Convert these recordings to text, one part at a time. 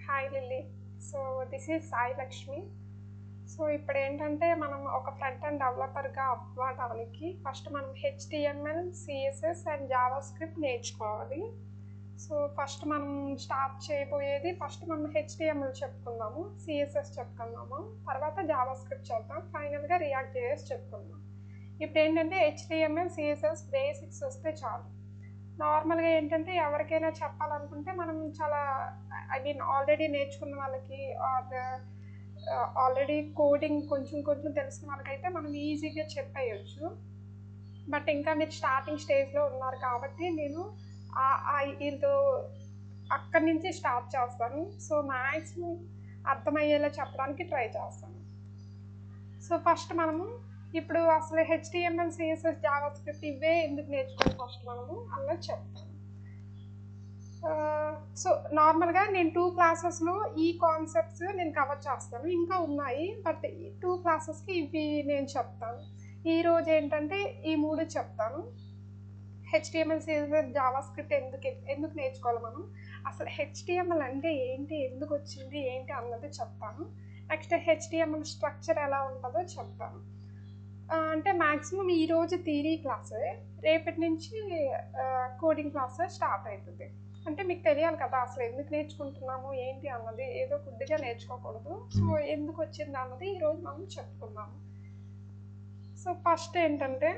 Hi lily. So this is Sai Lakshmi. So ఇప్పుడు ఏంటంటే మనం ఒక ఫ్రంట్ అండ్ డెవలపర్గా అవ్వడానికి ఫస్ట్ మనం HTML, CSS and Java script నేర్చుకోవాలి. సో ఫస్ట్ మనం స్టార్ట్ చేయబోయేది ఫస్ట్ మనం హెచ్టిఎంఎల్ చెప్పుకుందాము, సిఎస్ఎస్ చెప్పుకుందాము, తర్వాత జావా స్క్రిప్ట్ చెప్తాం, ఫైనల్గా రియాక్ట్ జేఎస్ చెప్పుకుందాం. ఇప్పుడు ఏంటంటే హెచ్టిఎంఎల్, సిఎస్ఎస్ బేసిక్స్ వస్తే చాలు. నార్మల్గా ఏంటంటే ఎవరికైనా చెప్పాలనుకుంటే మనం చాలా ఆల్రెడీ నేర్చుకున్న వాళ్ళకి ఆర్ ఆల్రెడీ కోడింగ్ కొంచెం కొంచెం తెలిసిన వాళ్ళకైతే మనం ఈజీగా చెప్పేయచ్చు. బట్ ఇంకా మీరు స్టార్టింగ్ స్టేజ్లో ఉన్నారు కాబట్టి నేను వీళ్ళతో అక్కడి నుంచి స్టార్ట్ చేస్తాను. సో మ్యాక్సిమం అర్థమయ్యేలా చెప్పడానికి ట్రై చేస్తాను. సో ఫస్ట్ మనము ఇప్పుడు అసలు హెచ్టిఎంఎల్, సిఎస్ఎస్, జావా స్క్రిప్ట్ ఇవే ఎందుకు నేర్చుకోవాలి ఫస్ట్ మనము అన్నది చెప్తాను. సో నార్మల్గా నేను 2 క్లాసెస్లో ఈ కాన్సెప్ట్స్ నేను కవర్ చేస్తాను, ఇంకా ఉన్నాయి బట్ 2 క్లాసెస్కి ఇవి నేను చెప్తాను. ఈరోజు ఏంటంటే ఈ 3 చెప్తాను. హెచ్టిఎంఎల్, సిఎస్ఎస్, జావా స్క్రిప్ట్ ఎందుకు నేర్చుకోవాలి మనం, అసలు హెచ్టిఎంఎల్ అంటే ఏంటి, ఎందుకు వచ్చింది ఏంటి అన్నది చెప్తాను. నెక్స్ట్ హెచ్టిఎంఎల్ స్ట్రక్చర్ ఎలా ఉంటుందో చెప్తాను. అంటే మ్యాక్సిమం ఈరోజు థియరీ క్లాసే, రేపటి నుంచి కోడింగ్ క్లాస్ స్టార్ట్ అవుతుంది. అంటే మీకు తెలియాలి కదా అసలు ఎందుకు నేర్చుకుంటున్నాము ఏంటి అన్నది, ఏదో కొద్దిగా నేర్చుకోకూడదు. సో ఎందుకు వచ్చింది అన్నది ఈరోజు మనం చెప్పుకుందాము. సో ఫస్ట్ ఏంటంటే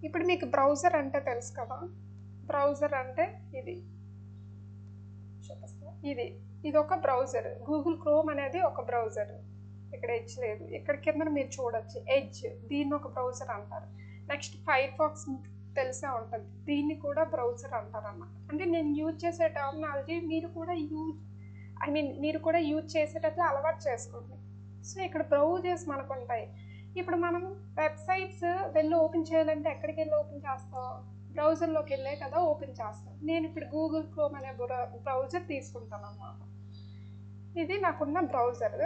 ఇప్పుడు మీకు బ్రౌజర్ అంటే తెలుసు కదా. బ్రౌజర్ అంటే ఇది ఇది ఒక బ్రౌజర్. గూగుల్ క్రోమ్ అనేది ఒక బ్రౌజర్. ఇక్కడ ఎడ్జ్ లేదు, ఇక్కడ కింద మీరు చూడొచ్చు ఎడ్జ్, దీన్ని ఒక బ్రౌజర్ అంటారు. నెక్స్ట్ ఫైర్ ఫాక్స్ తెలిసే ఉంటుంది, దీన్ని కూడా బ్రౌజర్ అంటారు అన్నమాట. అంటే నేను యూజ్ చేసే టర్మినాలజీ మీరు కూడా యూజ్ చేసేటట్లు అలవాటు చేసుకోండి. సో ఇక్కడ బ్రౌజర్స్ మనకు ఉంటాయి. ఇప్పుడు మనం వెబ్సైట్స్ వెళ్ళి ఓపెన్ చేయాలంటే ఎక్కడికి వెళ్ళి ఓపెన్ చేస్తాం, బ్రౌజర్లోకి వెళ్ళే కదా ఓపెన్ చేస్తాం. నేను ఇప్పుడు గూగుల్ క్రోమ్ అనే బ్రౌజర్ తీసుకుంటాను అన్నమాట. ఇది నాకున్న బ్రౌజర్.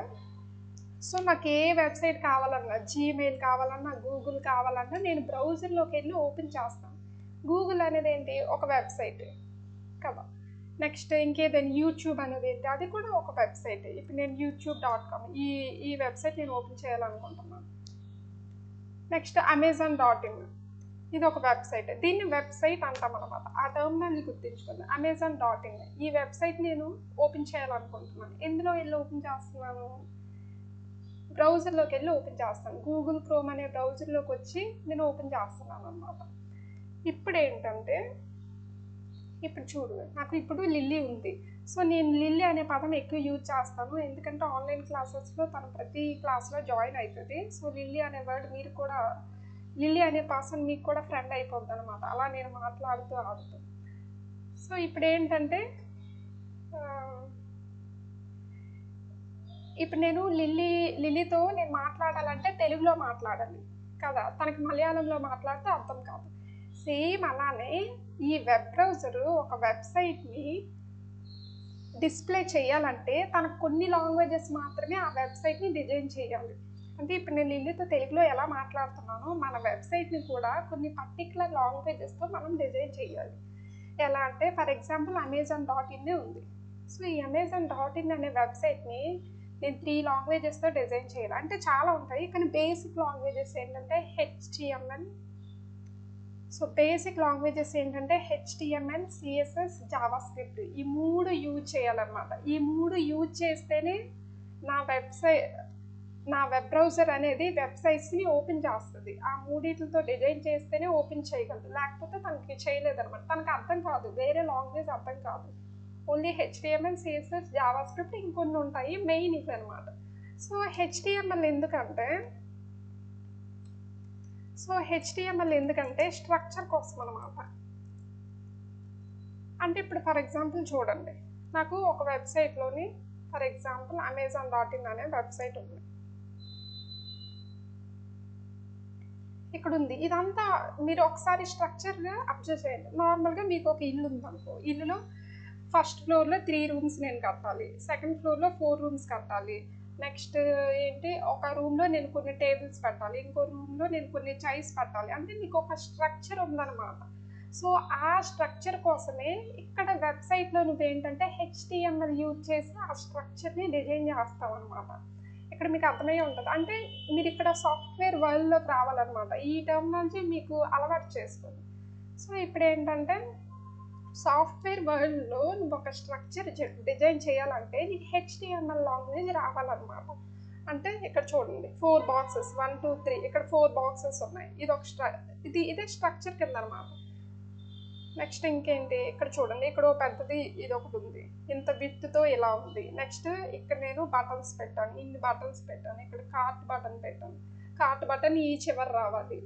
సో నాకు ఏ వెబ్సైట్ కావాలన్నా, జీమెయిల్ కావాలన్నా, గూగుల్ కావాలన్నా నేను బ్రౌజర్లోకి వెళ్ళి ఓపెన్ చేస్తాను. గూగుల్ అనేది ఏంటి, ఒక వెబ్సైట్ కదా. నెక్స్ట్ ఇంకేదైనా యూట్యూబ్ అనేది ఏంటి, అది కూడా ఒక వెబ్సైట్. ఇప్పుడు నేను youtube.com ఈ వెబ్సైట్ నేను ఓపెన్ చేయాలనుకుంటున్నాను. నెక్స్ట్ amazon.in, ఇది ఒక వెబ్సైట్. దీన్ని వెబ్సైట్ అంటాం అనమాట. ఆ టర్మినాలజీ గుర్తించుకోండి, amazon.in. ఈ వెబ్సైట్ నేను ఓపెన్ చేయాలనుకుంటున్నాను. ఎందులో వెళ్ళి ఓపెన్ చేస్తున్నాను, బ్రౌజర్లోకి వెళ్ళి ఓపెన్ చేస్తాను. గూగుల్ క్రోమ్ అనే బ్రౌజర్లోకి వచ్చి నేను ఓపెన్ చేస్తున్నాను అన్నమాట. ఇప్పుడు ఏంటంటే ఇప్పుడు చూడు, నాకు ఇప్పుడు లిల్లీ ఉంది. సో నేను లిల్లీ అనే పదం ఎక్కువ యూజ్ చేస్తాను, ఎందుకంటే ఆన్లైన్ క్లాసెస్లో తను ప్రతి క్లాస్లో జాయిన్ అవుతుంది. సో లిల్లీ అనే వర్డ్ మీరు కూడా, లిల్లీ అనే పర్సన్ మీకు కూడా ఫ్రెండ్ అయిపోద్ది అనమాట, అలా నేను మాట్లాడుతూ ఆడుతూ. సో ఇప్పుడు ఏంటంటే ఇప్పుడు నేను లిల్లీతో నేను మాట్లాడాలంటే తెలుగులో మాట్లాడాలి కదా, తనకి మలయాళంలో మాట్లాడితే అర్థం కాదు. సేమ్ అలానే ఈ వెబ్ బ్రౌజరు ఒక వెబ్సైట్ని డిస్ప్లే చేయాలంటే తనకు కొన్ని లాంగ్వేజెస్ మాత్రమే ఆ వెబ్సైట్ని డిజైన్ చేయాలి. అంటే ఇప్పుడు నేను లిల్లీతో తెలుగులో ఎలా మాట్లాడుతున్నానో మన వెబ్సైట్ని కూడా కొన్ని పర్టికులర్ లాంగ్వేజెస్తో మనం డిజైన్ చేయాలి. ఎలా అంటే ఫర్ ఎగ్జాంపుల్ amazon.in ఉంది. సో ఈ amazon.in అనే వెబ్సైట్ని నేను 3 లాంగ్వేజెస్తో డిజైన్ చేయాలి. అంటే చాలా ఉంటాయి, కానీ బేసిక్ లాంగ్వేజెస్ ఏంటంటే HTML. సో బేసిక్ లాంగ్వేజెస్ ఏంటంటే HTML, CSS, జావా స్క్రిప్ట్. ఈ 3 యూజ్ చేయాలన్నమాట. ఈ 3 యూజ్ చేస్తేనే నా వెబ్ బ్రౌజర్ అనేది వెబ్సైట్స్ని ఓపెన్ చేస్తుంది. ఆ 3తో డిజైన్ చేస్తేనే ఓపెన్ చేయగలదు, లేకపోతే తనకి చేయలేదన్నమాట. తనకు అర్థం కాదు, వేరే లాంగ్వేజ్ అర్థం కాదు. Only HTML, CSS, Java script, ఇంకొన్ని ఉంటాయి, మెయిన్ ఇవి అనమాట. సో HTML ఎందుకంటే స్ట్రక్చర్ కోసం అనమాట. అంటే ఇప్పుడు ఫర్ ఎగ్జాంపుల్ చూడండి, నాకు ఒక వెబ్సైట్లోని ఫర్ ఎగ్జాంపుల్ amazon.in అనే వెబ్సైట్ ఉంది, ఇక్కడ ఉంది. ఇదంతా మీరు ఒకసారి స్ట్రక్చర్గా అబ్జర్వ్ చేయండి. నార్మల్గా మీకు ఒక ఇల్లు ఉందనుకో, ఇల్లులో ఫస్ట్ ఫ్లోర్లో 3 రూమ్స్ నేను కట్టాలి, సెకండ్ ఫ్లోర్లో 4 రూమ్స్ కట్టాలి. నెక్స్ట్ ఏంటి, ఒక రూమ్లో నేను కొన్ని టేబుల్స్ పెట్టాలి, ఇంకో రూమ్లో నేను కొన్ని చైర్స్ పెట్టాలి. అంటే మీకు ఒక స్ట్రక్చర్ ఉందన్నమాట. సో ఆ స్ట్రక్చర్ కోసమే ఇక్కడ వెబ్సైట్లో నువ్వేంటంటే హెచ్టిఎంఎల్ యూజ్ చేసి ఆ స్ట్రక్చర్ని డిజైన్ చేస్తావు అనమాట. ఇక్కడ మీకు అర్థమయ్యే ఉంటుంది. అంటే మీరు ఇక్కడ సాఫ్ట్వేర్ వరల్డ్లోకి రావాలన్నమాట. ఈ టెర్మినాలజీ మీకు అలవాటు చేసుకోండి. సో ఇప్పుడు ఏంటంటే సాఫ్ట్వేర్ వరల్డ్లో నువ్వు ఒక స్ట్రక్చర్ డిజైన్ చేయాలంటే నీకు హెచ్టిఎంఎల్ లాంగ్వేజ్ రావాలన్నమాట. అంటే ఇక్కడ చూడండి 4 బాక్సెస్ 1 2 3 ఇక్కడ 4 బాక్సెస్ ఉన్నాయి. ఇది ఒక ఇదే స్ట్రక్చర్ కింద అనమాట. నెక్స్ట్ ఇంకేంటి ఇక్కడ చూడండి, ఇక్కడ పెద్దది ఇది ఒకటి ఉంది, ఇంత విత్తో ఇలా ఉంది. నెక్స్ట్ ఇక్కడ నేను బటన్స్ పెట్టాను, ఇన్ని బటన్స్ పెట్టాను. ఇక్కడ కార్ట్ బటన్ పెట్టాను, కార్ట్ బటన్ ఈ చివరి రావాలి.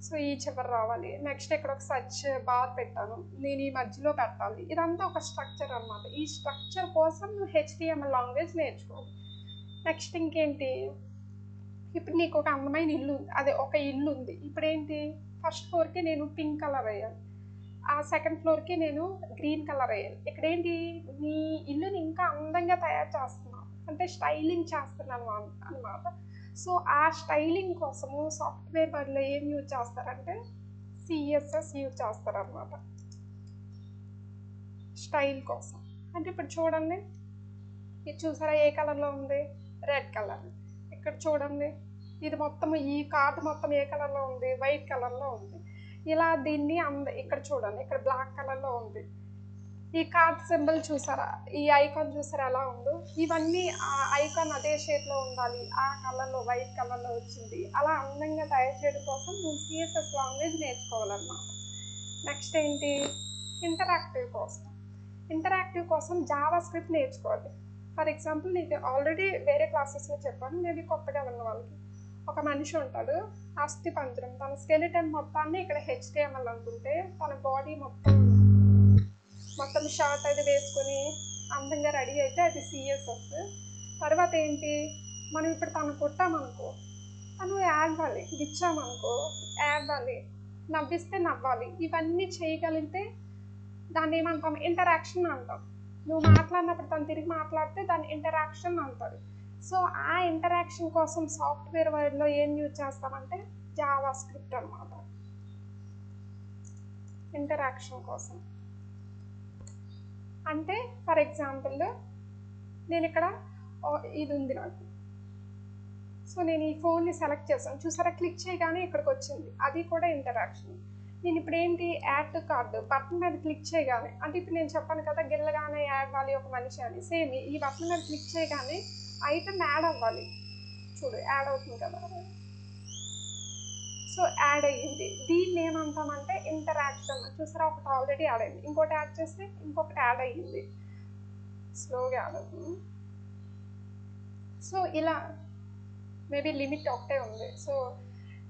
సో ఈ చివరి రావాలి. నెక్స్ట్ ఇక్కడ ఒక సర్చ్ బార్ పెట్టాను, నేను ఈ మధ్యలో పెట్టాలి. ఇదంతా ఒక స్ట్రక్చర్ అనమాట. ఈ స్ట్రక్చర్ కోసం నువ్వు హెచ్టిఎంఎల్ లాంగ్వేజ్ నేర్చుకోవాలి. నెక్స్ట్ ఇంకేంటి, ఇప్పుడు నీకు ఒక అందమైన ఇల్లు ఉంది, అదే ఒక ఇల్లు ఉంది. ఇప్పుడు ఏంటి, ఫస్ట్ ఫ్లోర్కి నేను పింక్ కలర్ వేయాలి, ఆ సెకండ్ ఫ్లోర్కి నేను గ్రీన్ కలర్ వేయాలి. ఇక్కడ ఏంటి, నీ ఇల్లుని ఇంకా అందంగా తయారు చేస్తున్నావు, అంటే స్టైలింగ్ చేస్తున్నాను అనమాట. సో ఆ స్టైలింగ్ కోసము సాఫ్ట్వేర్ వరల్డ్లో ఏం యూజ్ చేస్తారంటే సిఎస్ఎస్ యూజ్ చేస్తారనమాట స్టైల్ కోసం. అంటే ఇప్పుడు చూడండి, ఇది చూసారా ఏ కలర్లో ఉంది, రెడ్ కలర్. ఇక్కడ చూడండి, ఇది మొత్తం ఈ కార్ట్ మొత్తం ఏ కలర్లో ఉంది, వైట్ కలర్లో ఉంది. ఇలా దీన్ని ఇక్కడ చూడండి, ఇక్కడ బ్లాక్ కలర్లో ఉంది. ఈ కార్ట్ సింబల్ చూసారా, ఈ ఐకాన్ చూసారా ఎలా ఉందో. ఇవన్నీ ఆ ఐకాన్ అదే షేప్లో ఉండాలి, ఆ కలర్లో వైట్ కలర్లో వచ్చింది. అలా అందంగా తయారు చేయడం కోసం నువ్వు సిఎస్ఎస్ లాంగ్వేజ్ నేర్చుకోవాలన్నమాట. నెక్స్ట్ ఏంటి, ఇంటరాక్టివ్ కోసం జావా స్క్రిప్ట్ నేర్చుకోవాలి. ఫర్ ఎగ్జాంపుల్ నీకు ఆల్రెడీ వేరే క్లాసెస్లో చెప్పాను, మేబీ కొత్తగా ఉన్న వాళ్ళకి. ఒక మనిషి ఉంటాడు, అస్థి పంజరం, తన స్కెలిటన్ మొత్తాన్ని ఇక్కడ హెచ్టిఎంఎల్ అనుకుంటే, తన బాడీ మొత్తం షార్ట్ అది వేసుకొని అందంగా రెడీ అయితే అది సిఎస్ఎస్. తర్వాత ఏంటి, మనం ఇప్పుడు తను కొట్టామనుకో, తను ఏడవాలి, గిచ్చామనుకో ఏడవాలి, నవ్విస్తే నవ్వాలి. ఇవన్నీ చేయగలిగితే దాన్ని ఏమంటాం, ఇంటరాక్షన్ అంటాం. నువ్వు మాట్లాడినప్పుడు తను తిరిగి మాట్లాడితే దాన్ని ఇంటరాక్షన్ అంటారు. సో ఆ ఇంటరాక్షన్ కోసం సాఫ్ట్వేర్ వరల్డ్లో ఏం యూజ్ చేస్తామంటే జావా స్క్రిప్ట్ అనమాట, ఇంటరాక్షన్ కోసం. అంటే ఫర్ ఎగ్జాంపుల్ నేను ఇక్కడ ఇది ఉంది నాకు, సో నేను ఈ ఫోన్ని సెలెక్ట్ చేస్తాను, చూసారా క్లిక్ చేయగానే ఇక్కడికి వచ్చింది, అది కూడా ఇంటరాక్షన్. నేను ఇప్పుడు ఏంటి, యాడ్ టు కార్డు బటన్ మీద క్లిక్ చేయగానే, అంటే ఇప్పుడు నేను చెప్పాను కదా గిల్లగానే యాడ్ అవ్వాలి ఒక మనిషి అని, సేమ్ ఈ బటన్ మీద క్లిక్ చేయగానే ఐటమ్ యాడ్ అవ్వాలి. చూడు యాడ్ అవుతుంది కదా, సో యాడ్ అయ్యింది. దీన్ని ఏమంటామంటే ఇంటరాక్షన్. చూసారా ఒకటి ఆల్రెడీ యాడ్ అయింది, ఇంకోటి యాడ్ చేస్తే ఇంకొకటి యాడ్ అయ్యింది, స్లోగా యాడ్ అవుతుంది. సో ఇలా మేబీ లిమిట్ ఒకటే ఉంది. సో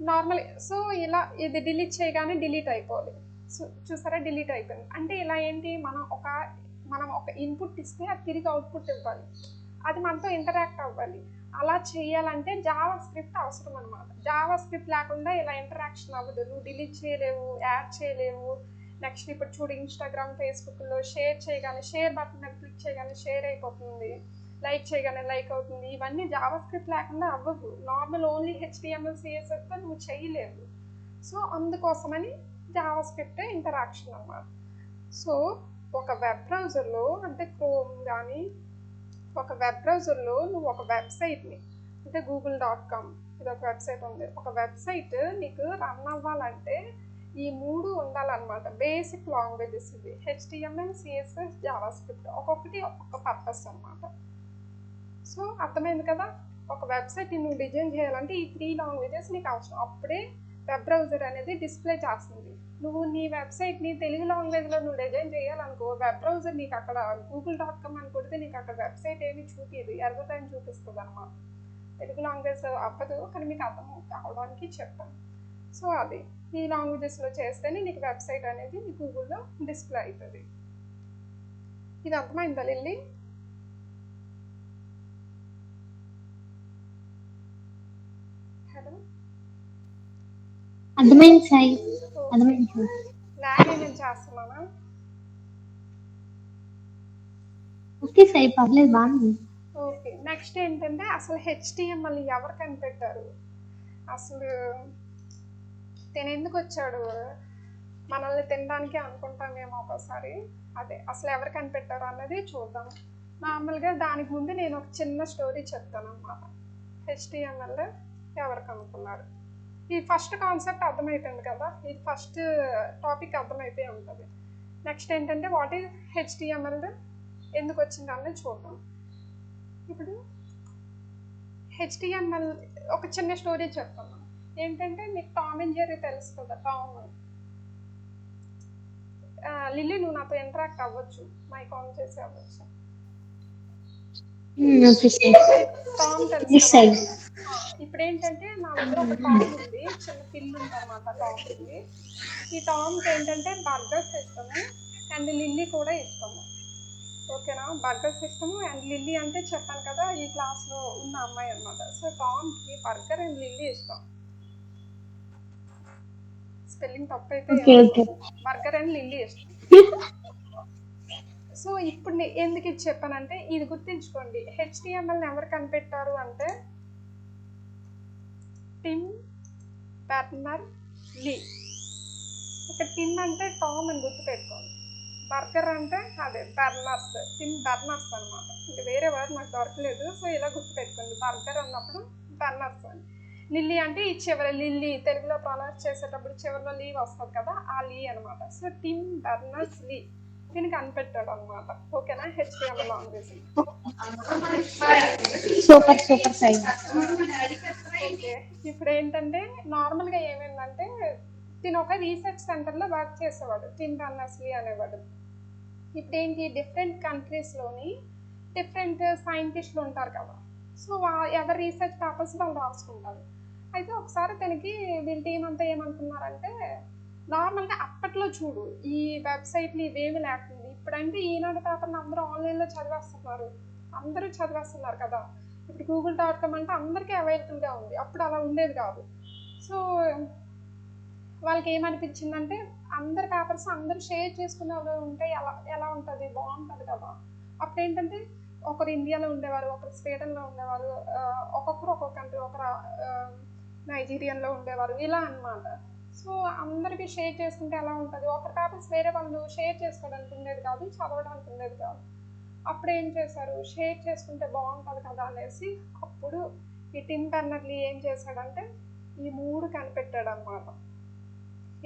నార్మల్, సో ఇలా ఇది డిలీట్ చేయగానే డిలీట్ అయిపోవాలి. సో చూసారా డిలీట్ అయిపోయింది. అంటే ఇలా ఏంటి, మనం ఒక ఇన్పుట్ ఇస్తే అది తిరిగి అవుట్పుట్ ఇవ్వాలి, అది మనతో ఇంటరాక్ట్ అవ్వాలి. అలా చేయాలంటే జావా స్క్రిప్ట్ అవసరం అనమాట. జావా స్క్రిప్ట్ లేకుండా ఇలా ఇంటరాక్షన్ అవ్వదు, నువ్వు డిలీట్ చేయలేవు, యాడ్ చేయలేవు. నెక్స్ట్ ఇప్పుడు చూడు, ఇన్స్టాగ్రామ్ ఫేస్బుక్లో షేర్ చేయగానే షేర్ బటన్ మీద క్లిక్ చేయగానే షేర్ అయిపోతుంది, లైక్ చేయగానే లైక్ అవుతుంది. ఇవన్నీ జావా స్క్రిప్ట్ లేకుండా అవ్వవు. నార్మల్ ఓన్లీ హెచ్టిఎంఎల్ సిఎస్ఎస్తో నువ్వు చేయలేవు. సో అందుకోసమని జావా స్క్రిప్ట్ ఇంటరాక్షన్ అన్నమాట. సో ఒక వెబ్ బ్రౌజర్లో అంటే క్రోమ్ కానీ ఒక వెబ్ బ్రౌజర్లో నువ్వు ఒక వెబ్సైట్ని అంటే google.com ఇది ఒక వెబ్సైట్ ఉంది, ఒక వెబ్సైట్ నీకు రన్ అవ్వాలంటే ఈ 3 ఉండాలన్నమాట. బేసిక్ లాంగ్వేజెస్ ఇవి హెచ్టిఎంఎల్ సిఎస్ఎస్ జావా స్క్రిప్ట్, ఒక్కొక్కటి ఒక్కొక్క పర్పస్ అనమాట. సో అర్థమైంది కదా, ఒక వెబ్సైట్ని నువ్వు డిజైన్ చేయాలంటే ఈ 3 లాంగ్వేజెస్ నీకు అవసరం. అప్పుడే వెబ్ బ్రౌజర్ అనేది డిస్ప్లే చేస్తుంది. నువ్వు నీ వెబ్సైట్ని తెలుగు లాంగ్వేజ్లో నువ్వు డిజైన్ చేయాలనుకో, వెబ్ బ్రౌజర్ నీకు అక్కడ google.com అని కొడితే నీకు అక్కడ వెబ్సైట్ ఏమి చూపించదు, ఎర్రటైం చూపిస్తుంది అనమాట. తెలుగు లాంగ్వేజ్ అవ్వదు, కానీ మీకు అర్థం కావడానికి చెప్పాను. సో అది ఈ లాంగ్వేజెస్లో చేస్తేనే నీకు వెబ్సైట్ అనేది నీ గూగుల్లో డిస్ప్లే అవుతుంది. ఇది అర్థమైందా లిల్లీ? హలో, అర్థమైంది సాయి, అర్థమైంది సాయి. లాగ్ ఏమేమి చేస్తున్నానా? ఓకే సాయి, పర్లేదు, బాగుంది. ఓకే, నెక్స్ట్ ఏంటంటే అసలు హెచ్టిఎంఎల్ ఎవరు కనిపెట్టారు, అసలు తను ఎందుకు వచ్చాడు, మనల్ని తినడానికే అనుకుంటామేమో ఒకసారి. అదే అసలు ఎవరు కనిపెట్టారు అన్నది చూద్దాం. నార్మల్గా దానికి ముందు నేను ఒక చిన్న స్టోరీ చెప్తాను అనమాట. హెచ్టిఎంఎల్ ఎవరు కనుక్కున్నారు. ఈ ఫస్ట్ కాన్సెప్ట్ అర్థమైపోయింది కదా, ఇది ఫస్ట్ టాపిక్ అర్థమైపోయి ఉంటుంది. నెక్స్ట్ ఏంటంటే వాట్ ఈజ్ హెచ్టిఎంఎల్, ఎందుకు వచ్చింది అన్నది చూద్దాం. ఇప్పుడు హెచ్టిఎంఎల్ ఒక చిన్న స్టోరీ చెప్తాను. ఏంటంటే మీకు టామ్ అండ్ జెర్రీ తెలుసు కదా. టామ్, లిల్లీ నువ్వు నాతో ఇంటరాక్ట్ అవ్వచ్చు, మైక్ ఆన్ చేసి అవ్వచ్చు. టామ్ తెలుసు కదా. ఇప్పుడు ఏంటంటే నా దగ్గర ఒక టామ్ ఉంది, చిన్న పిల్లి ఉందన్నమాట టామ్కి. ఈ టామ్కి ఏంటంటే బర్గర్స్ ఇష్టము అండ్ లిల్లీ కూడా ఇష్టము. ఓకేనా, బర్గర్స్ ఇష్టము అండ్ లిల్లీ అంటే చెప్పాను కదా ఈ క్లాస్లో ఉన్న అమ్మాయి అనమాట. సో టామ్కి బర్గర్ అండ్ లిల్లీ ఇష్టం. స్పెల్లింగ్ తప్పు అయితే బర్గర్ అండ్ లిల్లీ ఇష్టం. సో ఇప్పుడు ఎందుకు ఇది చెప్పానంటే ఇది గుర్తుంచుకోండి. హెచ్టిఎంఎల్ని ఎవరు కనిపెట్టారు అంటే టిమ్ బెర్నర్ లీ. ఇక్కడ టిమ్ అంటే టామ్ అని గుర్తుపెట్టుకోండి. బర్గర్ అంటే అదే బెర్నర్స్, టిమ్ బెర్నర్స్ అనమాట. ఇంకా వేరే వర్డ్ నాకు దొరకలేదు, సో ఇలా గుర్తుపెట్టుకోండి. బర్గర్ అన్నప్పుడు బెర్నర్స్ అని. లిల్లీ అంటే ఈ చివరి లిల్లీ, తెలుగులో ప్రొనౌన్స్ చేసేటప్పుడు చివరిలో లీ వస్తుంది కదా, ఆ లీ అనమాట. సో టిమ్ బెర్నర్స్ లీ దీన్ని కనిపెట్టాడు అనమాట. ఓకేనా, HTML language. Super super sign. Okay, ఇప్పుడు ఏంటంటే నార్మల్గా ఏమైందంటే దీని ఒక రీసెర్చ్ సెంటర్లో వర్క్ చేసేవాడు, టిమ్ బెర్నర్స్ లీ అనేవాడు. ఇప్పుడు ఏంటి, డిఫరెంట్ కంట్రీస్లోని డిఫరెంట్ సైంటిస్టులు ఉంటారు కదా. సో ఎవరి రీసెర్చ్ పేపర్స్ వాళ్ళు రాసుకుంటారు. అయితే ఒకసారి తనకి వీళ్ళ టీం అంతా ఏమనుకున్నారంటే, నార్మల్గా అప్పట్లో చూడు ఈ వెబ్సైట్లు ఇవేమి లేకుండా, ఇప్పుడంటే ఈనాడు పేపర్ని అందరూ ఆన్లైన్లో చదివేస్తున్నారు, అందరూ చదివేస్తున్నారు కదా. ఇప్పుడు google.com అంటే అందరికీ అవైలబుల్గా ఉంది, అప్పుడు అలా ఉండేది కాదు. సో వాళ్ళకి ఏమనిపించిందంటే అందరి పేపర్స్ అందరూ షేర్ చేసుకునే ఉంటే ఎలా ఉంటుంది, బాగుంటుంది కదా. అప్పుడు ఏంటంటే ఒకరు ఇండియాలో ఉండేవారు, ఒకరు స్వీడన్లో ఉండేవారు, ఒక్కొక్కరు ఒక్కొక్క కంట్రీ, ఒకరు నైజీరియాలో ఉండేవారు, ఇలా అనమాట. సో అందరికీ షేర్ చేసుకుంటే ఎలా ఉంటుంది, ఒకరి పేపర్స్ వేరే వాళ్ళు షేర్ చేసుకోవడానికి ఉండేది కాదు, చదవడానికి ఉండేది కాదు. అప్పుడు ఏం చేశారు, షేర్ చేసుకుంటే బాగుంటుంది కదా అనేసి అప్పుడు ఈ టిమ్ బెర్నర్స్ లీ ఏం చేశాడంటే ఈ మూడు కనిపెట్టాడు అనమాట.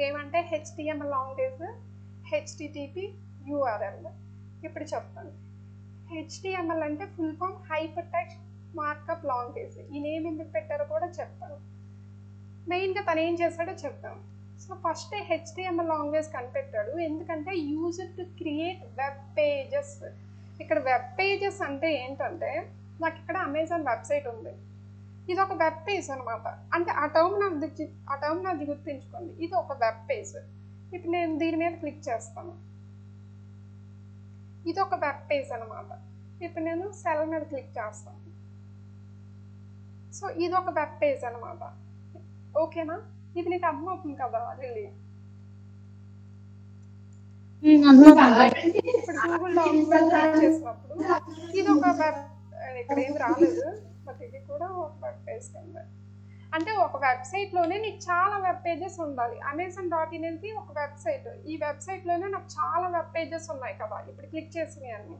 ఏమంటే హెచ్టిఎంఎల్ లాంగ్వేజ్, హెచ్టిటిపి, యూఆర్ఎల్. ఇప్పుడు చెప్తాను. హెచ్టిఎంఎల్ అంటే full form hyper text markup language. ఈ నేమ్ ఎందుకు పెట్టారో కూడా చెప్తాను. మెయిన్గా తను ఏం చేశాడో చెప్తాను. సో ఫస్ట్ హెచ్టిఎంఎల్ లాంగ్వేజ్ కనిపెట్టాడు ఎందుకంటే used to create web pages. ఇక్కడ వెబ్ పేజెస్ అంటే ఏంటంటే, నాకు ఇక్కడ అమెజాన్ వెబ్సైట్ ఉంది, ఇది ఒక వెబ్ పేజ్ అనమాట. అంటే ఆ టర్మినాలజీ గుర్తుంచుకోండి, ఇది ఒక వెబ్ పేజ్. ఇప్పుడు నేను దీని మీద క్లిక్ చేస్తాను, ఇది ఒక వెబ్ పేజ్ అనమాట. ఇప్పుడు నేను సెల్ మీద క్లిక్ చేస్తాను, సో ఇది ఒక వెబ్ పేజ్ అనమాట. ఓకేనా, ఇది నీకు అర్థమవుతుంది కదా లిల్లీ? ఇప్పుడు గూగుల్ డాక్యుమెంట్ క్లిక్ చేసినప్పుడు ఇది ఒక వెబ్, ఇక్కడ ఏం రాలేదు బట్ ఇది కూడా ఒక వెబ్ పేజ్ కింద. అంటే ఒక వెబ్సైట్లోనే నీకు చాలా వెబ్ పేజెస్ ఉండాలి. Amazon.in అనేది ఒక వెబ్సైట్, ఈ వెబ్సైట్లోనే నాకు చాలా వెబ్ పేజెస్ ఉన్నాయి కదా ఇప్పుడు క్లిక్ చేసినవి అన్నీ.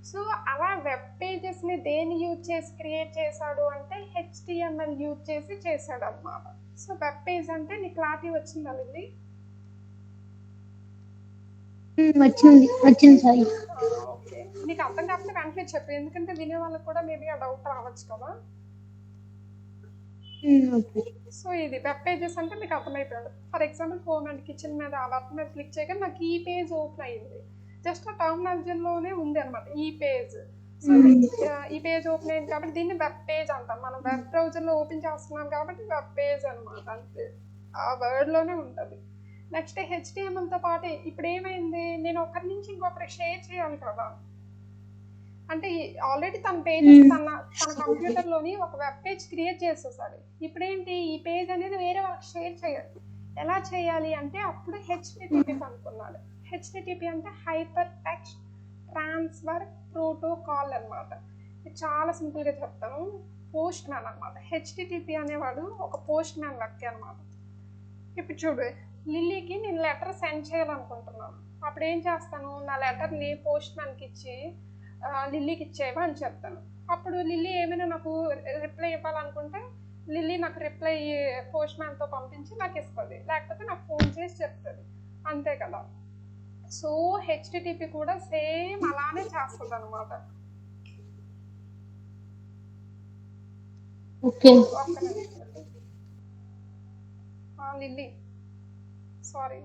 సో అలా వెబ్ పేజెస్ని దేన్ని యూజ్ చేసి క్రియేట్ చేశాడు అంటే హెచ్టిఎంఎల్ యూజ్ చేసి చేశాడు అనమాట. సో వెబ్ పేజ్ అంటే నీకు క్లారిటీ వచ్చిందా లిల్లీ? వచ్చింది సార్. ఓకే, నీకు అర్థం కాకపోతే వెంటనే చెప్పు, ఎందుకంటే వినే వాళ్ళకి కూడా మేబీ ఆ డౌట్ రావచ్చు కదా. సో ఇది వెబ్ పేజెస్ అంటే మీకు అర్థమైపోయింది. For example home and kitchen మీద వర్క్ మీద క్లిక్ చేయగానే నాకు ఈ పేజ్ ఓపెన్ అయ్యింది, జస్ట్ ఆ టర్మినాలజీలోనే ఉంది అనమాట ఈ పేజ్. సో ఈ పేజ్ ఓపెన్ అయింది కాబట్టి దీన్ని వెబ్ పేజ్ అంటాం. మనం వెబ్ బ్రౌజర్లో ఓపెన్ చేస్తున్నాం కాబట్టి వెబ్ పేజ్ అనమాట, అంతే ఆ వర్డ్లోనే ఉంటుంది. నెక్స్ట్ హెచ్టిఎంఎల్తో పాటు ఇప్పుడు ఏమైంది, నేను ఒకరి నుంచి ఇంకొకరికి షేర్ చేయాలి కదా. అంటే ఆల్రెడీ తన పేజెస్ తన కంప్యూటర్లోని ఒక వెబ్ పేజ్ క్రియేట్ చేసేసాడు. ఇప్పుడేంటి, ఈ పేజ్ అనేది వేరే వాళ్ళకి షేర్ చేయాలి. ఎలా చేయాలి అంటే అప్పుడు హెచ్టిటిపి కనుక్కున్నాడు. హెచ్టిటిపి అంటే హైపర్ టెక్స్ట్ ట్రాన్స్ఫర్ ప్రోటోకాల్ అనమాట. ఇది చాలా సింపుల్గా చెప్తాను, పోస్ట్ మ్యాన్ అనమాట. హెచ్టిటిపి అనేవాడు ఒక పోస్ట్ మ్యాన్ లెక్క అనమాట. ఇప్పుడు చూడు, లిల్లీకి నేను లెటర్ సెండ్ చేయాలనుకుంటున్నాను. అప్పుడు ఏం చేస్తాను, నా లెటర్ని పోస్ట్ మ్యాన్కి ఇచ్చి లిల్లీకి ఇచ్చేవా అని చెప్తాను. అప్పుడు లిల్లీ ఏమైనా నాకు రిప్లై ఇవ్వాలనుకుంటే లిల్లీ నాకు రిప్లై పోస్ట్ మ్యాన్తో పంపించి నాకు ఇస్తుంది, లేకపోతే నాకు ఫోన్ చేసి చెప్తుంది, అంతే కదా. సో హెచ్టిటిపి కూడా సేమ్ అలానే చేస్తుంది అనమాట. ఓకే. ఒక్క నిమిషం లిల్లీ, సారీ.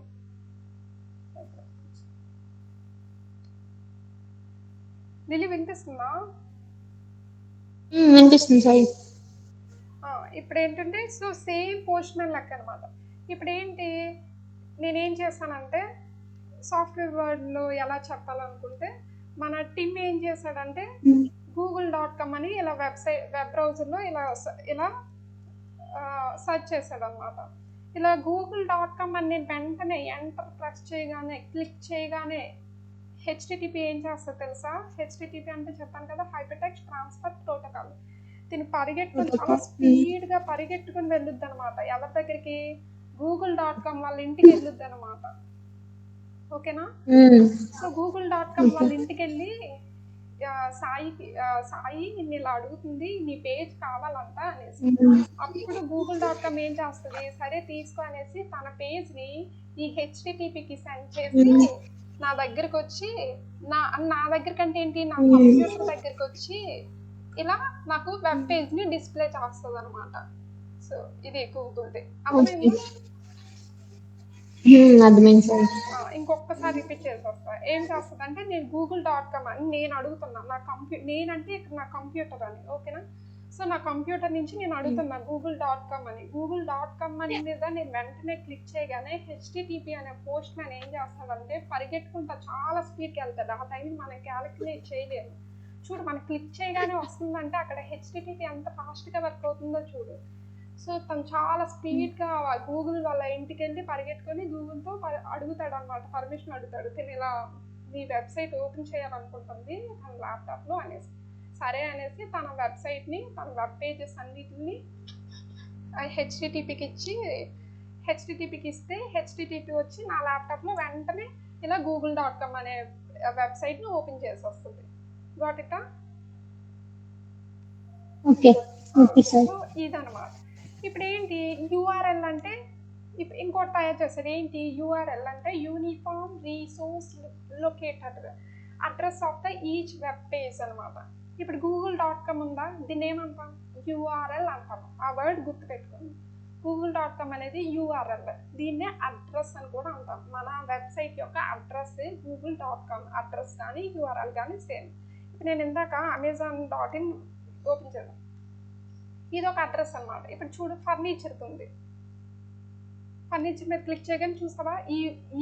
లిల్లీ వినిపిస్తుందా? వినిపిస్తుంది సాయి. ఇప్పుడు ఏంటంటే సో సేమ్ పోస్ట్ మ్యాన్ లెక్క అనమాట. ఇప్పుడు ఏంటి, నేనేం చేస్తానంటే సాఫ్ట్వేర్ వర్డ్లో ఎలా చెప్పాలనుకుంటే మన టిమ్ ఏం చేశాడంటే google.com అని ఇలా వెబ్ బ్రౌజర్లో ఇలా సెర్చ్ చేశాడనమాట. ఇలా google.com అని నేను వెంటనే ఎంటర్ ప్రెస్ చేయగానే క్లిక్ చేయగానే హెచ్టిటిపి ఏం చేస్తుంది తెలుసా? హెచ్టిటిపి అంటే చెప్పాను కదా, హైపర్ టెక్స్ట్ ట్రాన్స్ఫర్ ప్రోటోకాల్. దీన్ని పరిగెట్టుకుని చాలా స్పీడ్గా పరిగెట్టుకుని వెళ్ళొద్ది అనమాట. ఎవరి దగ్గరికి? google.com వాళ్ళ ఇంటికి వెళ్ళొద్ది అనమాట. ఓకేనా? సో google.com వాళ్ళ ఇంటికి వెళ్ళి సాయి నిన్ను ఇలా అడుగుతుంది, నీ పేజ్ కావాలంట అనేసి. అప్పుడు google.com ఏం చేస్తుంది, సరే తీసుకో అనేసి తన పేజ్ని ఈ హెచ్టిటిపికి సెండ్ చేసి నా దగ్గరకు వచ్చి నా దగ్గర కంటే ఏంటి, నా కంప్యూటర్ దగ్గరకు వచ్చి ఇలా నాకు వెబ్ పేజ్ని డిస్ప్లే చేస్తుంది అనమాట. సో ఇది గూగుల్ది. అర్థమైంది? ఇంకొకసారి రిపీట్ చేసి వస్తా. ఏం చేస్తుంది అంటే నేను google.com అని నేను అడుగుతున్నా, నేనంటే ఇక్కడ నా కంప్యూటర్ అని, ఓకేనా? సో నా కంప్యూటర్ నుంచి నేను అడుగుతున్నా google.com అని. google.com అని మీద నేను వెంటనే క్లిక్ చేయగానే హెచ్టిటిపి అనే పోస్ట్ మ్యాన్ ఏం చేస్తాడంటే పరిగెట్టుకుంటా చాలా స్పీడ్కి వెళ్తాడు. ఆ టైం మనం క్యాలిక్యులేట్ చేయలేము. చూడు, మనం క్లిక్ చేయగానే వస్తుందంటే అక్కడ హెచ్టిటిపి ఎంత ఫాస్ట్గా వర్క్ అవుతుందో చూడు. సో తను చాలా స్పీడ్గా గూగుల్ వాళ్ళ ఇంటికి వెళ్ళి పరిగెట్టుకొని గూగుల్తో అడుగుతాడు అనమాట, పర్మిషన్ అడుగుతాడు. తిని ఇలా మీ వెబ్సైట్ ఓపెన్ చేయాలనుకుంటుంది తన ల్యాప్టాప్లో అనేసి. సరే అనేసి తన వెబ్సైట్ని, తన వెబ్ పేజెస్ అన్నిటిని హెచ్టిటిపికి ఇస్తే హెచ్టిటిపి వచ్చి నా ల్యాప్టాప్లో వెంటనే ఇలా google.com అనే వెబ్సైట్ని ఓపెన్ చేసి వస్తుంది. Got it? ఓకే. సో ఇదనమాట. ఇప్పుడు ఏంటి యూఆర్ఎల్ అంటే, ఇప్పుడు ఇంకోటి తయారు చేస్తారు. ఏంటి యూఆర్ఎల్ అంటే uniform resource locator address of the each web page అనమాట. ఇప్పుడు google.com ఉందా, దీన్ని ఏమంటాం? యూఆర్ఎల్ అంటాం. ఆ వర్డ్ గుర్తుపెట్టుకోండి. google.com అనేది యూఆర్ఎల్, దీన్నే అడ్రస్ అని కూడా అంటాం. మన వెబ్సైట్ యొక్క అడ్రస్ google.com అడ్రస్ కానీ యూఆర్ఎల్ కానీ సేమ్. ఇప్పుడు నేను ఇందాక amazon.in ఓపెన్ చేద్దాం, ఇది ఒక అడ్రస్ అనమాట. ఇప్పుడు చూడు, ఫర్నిచర్కి ఉంది. ఫర్నిచర్ మీద క్లిక్ చేయగానే చూస్తావా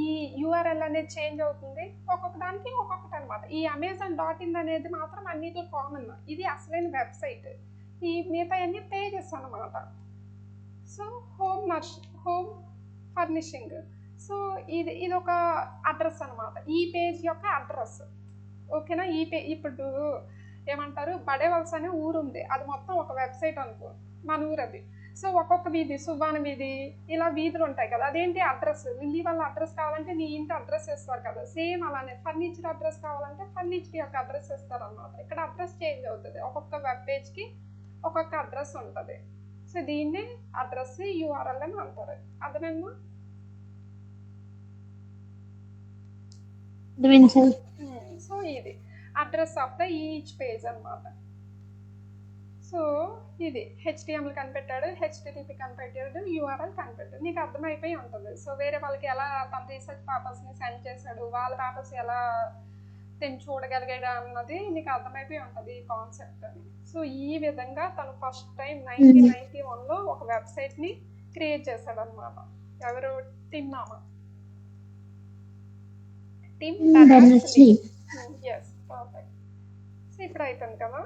ఈ యూఆర్ఎల్ అనేది చేంజ్ అవుతుంది, ఒక్కొక్క దానికి ఒక్కొక్కటి అనమాట. ఈ amazon.in అనేది మాత్రం అన్నిటిలో కామన్, ఇది అసలైన వెబ్సైట్. ఈ మిగతా అన్ని పేజెస్ అనమాట. సో హోమ్ ఫర్నిషింగ్, సో ఇది ఒక అడ్రస్ అనమాట, ఈ పేజ్ యొక్క అడ్రస్, ఓకేనా? ఇప్పుడు ఏమంటారు, బడేవలస అనే ఊరు ఉంది, అది మొత్తం ఒక వెబ్సైట్ అనుకో, మన ఊరు అది. సో ఒక్కొక్క వీధి, సుబ్బాన వీధి, ఇలా వీధులు ఉంటాయి కదా, అదేంటి అడ్రస్. లిల్లీ వాళ్ళ అడ్రస్ కావాలంటే నీ ఇంటి అడ్రస్ ఇస్తారు కదా, సేమ్ అలానే ఫర్నిచర్ అడ్రస్ కావాలంటే ఫర్నిచర్ యొక్క అడ్రస్ ఇస్తారు అనమాట. ఇక్కడ అడ్రస్ చేంజ్ అవుతుంది, ఒక్కొక్క వెబ్ పేజ్కి ఒక్కొక్క అడ్రస్ ఉంటుంది. సో దీన్నే అడ్రస్ యూఆర్ఎల్ అని అంటారు. అర్థమైందా? సో ఇది address of the each page అనమాట. సో ఇది హెచ్టిఎంఎల్ కనిపెట్టాడు, హెచ్టిటిపి కనిపెట్టాడు, యూఆర్ఎల్ కనిపెట్టాడు. నీకు అర్థమైపోయి ఉంటుంది. సో వేరే వాళ్ళకి ఎలా తన రీసెర్చ్ పేపర్స్ని సెండ్ చేశాడు, వాళ్ళ పేపర్స్ ఎలా తిని చూడగలిగాడు అన్నది నీకు అర్థమైపోయి ఉంటుంది ఈ కాన్సెప్ట్ అని. సో ఈ విధంగా తను ఫస్ట్ టైం 1991లో ఒక వెబ్సైట్ని క్రియేట్ చేశాడు అనమాట. ఎవరు? టిమ్ నామా. Tim Berners Lee. Yes, perfect. So ఇప్పుడు అయిపోయింది కదా.